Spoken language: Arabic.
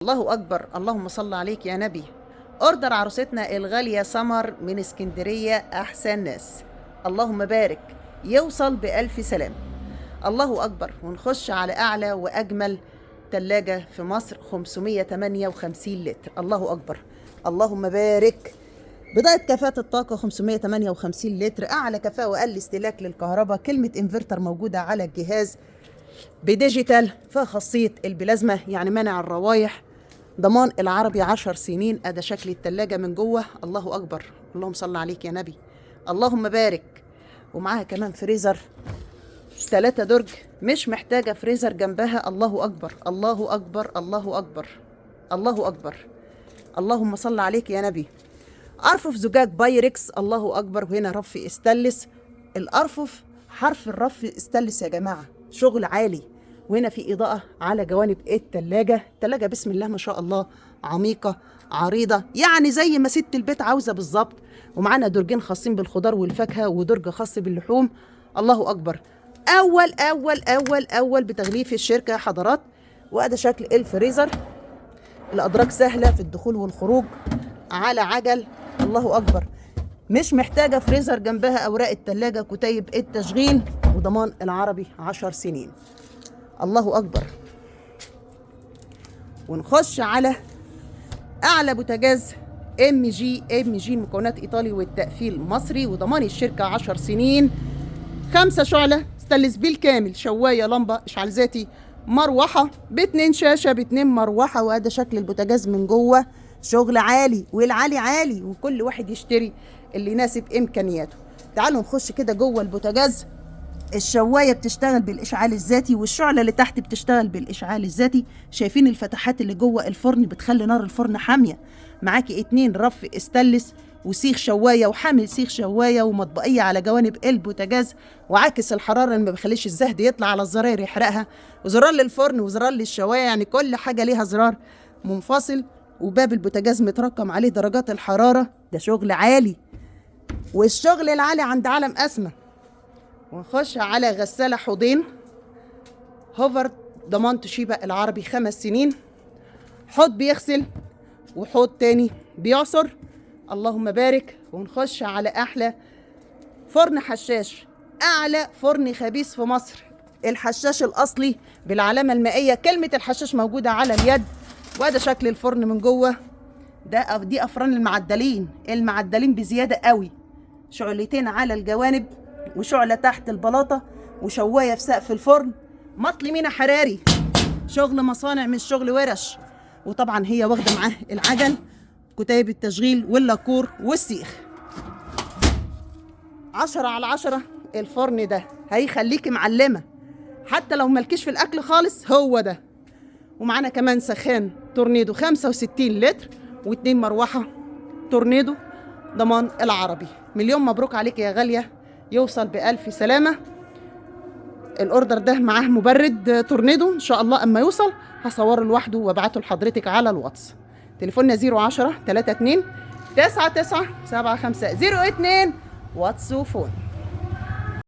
الله أكبر، اللهم صل عليك يا نبي. أوردر عروستنا الغالية سمر من اسكندرية أحسن ناس، اللهم بارك، يوصل بألف سلام. الله أكبر. ونخش على أعلى وأجمل تلاجة في مصر 558 لتر. الله أكبر، اللهم بارك. بضاعة كفاءة الطاقة 558 لتر، أعلى كفاءة وأقل استهلاك للكهرباء. كلمة انفرتر موجودة على الجهاز بديجيتال، فيها خاصية البلازما يعني منع الروايح. ضمان العربي 10 سنين. أدا شكل التلاجة من جوه. الله أكبر، اللهم صل عليك يا نبي، اللهم بارك. ومعاها كمان فريزر 3 درج، مش محتاجة فريزر جنبها. الله أكبر، الله أكبر، الله أكبر، الله أكبر، اللهم صل عليك يا نبي. أرفف زجاج بايركس. الله أكبر. وهنا رف استانلس. الأرفف حرف الرف استانلس يا جماعة، شغل عالي. وهنا في إضاءة على جوانب التلاجة. التلاجة بسم الله ما شاء الله عميقة عريضة، يعني زي ما ست البيت عاوزة بالظبط. ومعانا درجين خاصين بالخضار والفاكهة ودرج خاص باللحوم. الله أكبر. أول أول أول أول بتغليف الشركة يا حضرات. وأدا شكل الفريزر. الأدراج سهلة في الدخول والخروج على عجل. الله أكبر. مش محتاجة فريزر جنبها. أوراق التلاجة، كتيب التشغيل، وضمان العربي 10 سنين. الله أكبر. ونخش على أعلى بوتاجاز ام جي المكونات إيطالي والتقفيل مصري، وضمان الشركة 10 سنين. 5 شعلة ستانلس بالكامل، شواية، لمبة، إشعال ذاتي، مروحة ب2 شاشة ب2 مروحة. وهذا شكل البوتاجاز من جوه، شغل عالي، والعالي عالي، وكل واحد يشتري اللي يناسب إمكانياته. تعالوا نخش كده جوه البوتاجاز. الشوايه بتشتغل بالاشعال الذاتي، والشعله اللي تحت بتشتغل بالاشعال الذاتي. شايفين الفتحات اللي جوه الفرن بتخلي نار الفرن حاميه. معاكي 2 رف استانلس وسيخ شوايه وحامل سيخ شوايه ومطبقيه على جوانب البوتاجاز، وعاكس الحراره اللي ما بيخليش الزهد يطلع على الزراير يحرقها، وزرار للفرن وزرار للشوايه، يعني كل حاجه ليها زرار منفصل. وباب البوتاجاز مترقم عليه درجات الحراره. ده شغل عالي، والشغل العالي عند عالم اسمى. ونخش على غسالة حوضين هوفر، ضمان توشيبا العربي 5 سنين. حوض بيغسل وحوض تاني بيعصر. اللهم بارك. ونخش على أحلى فرن حشاش، أعلى فرن خبيث في مصر، الحشاش الأصلي بالعلامة المائية. كلمة الحشاش موجودة على اليد. وده شكل الفرن من جوه. دي أفران المعدلين بزيادة قوي. شعلتين على الجوانب، وشعلة تحت البلاطة، وشواية في سقف الفرن. مطلي مينا حراري، شغل مصانع مش شغل ورش. وطبعا هي واخدة معاه العجل، كتيب التشغيل واللاكور والسيخ. 10 على 10. الفرن ده هيخليكي معلمة حتى لو مالكيش في الأكل خالص، هو ده. ومعانا كمان سخان تورنيدو 65 لتر و2 مروحة تورنيدو، ضمان العربي. مليون مبروك عليك يا غالية، يوصل بألف سلامة. الأوردر ده معاه مبرد تورنيدو إن شاء الله. أما يوصل هصوره لوحده وابعته لحضرتك على الواتس. تليفوننا 010 32 99 75 02 واتس وفون.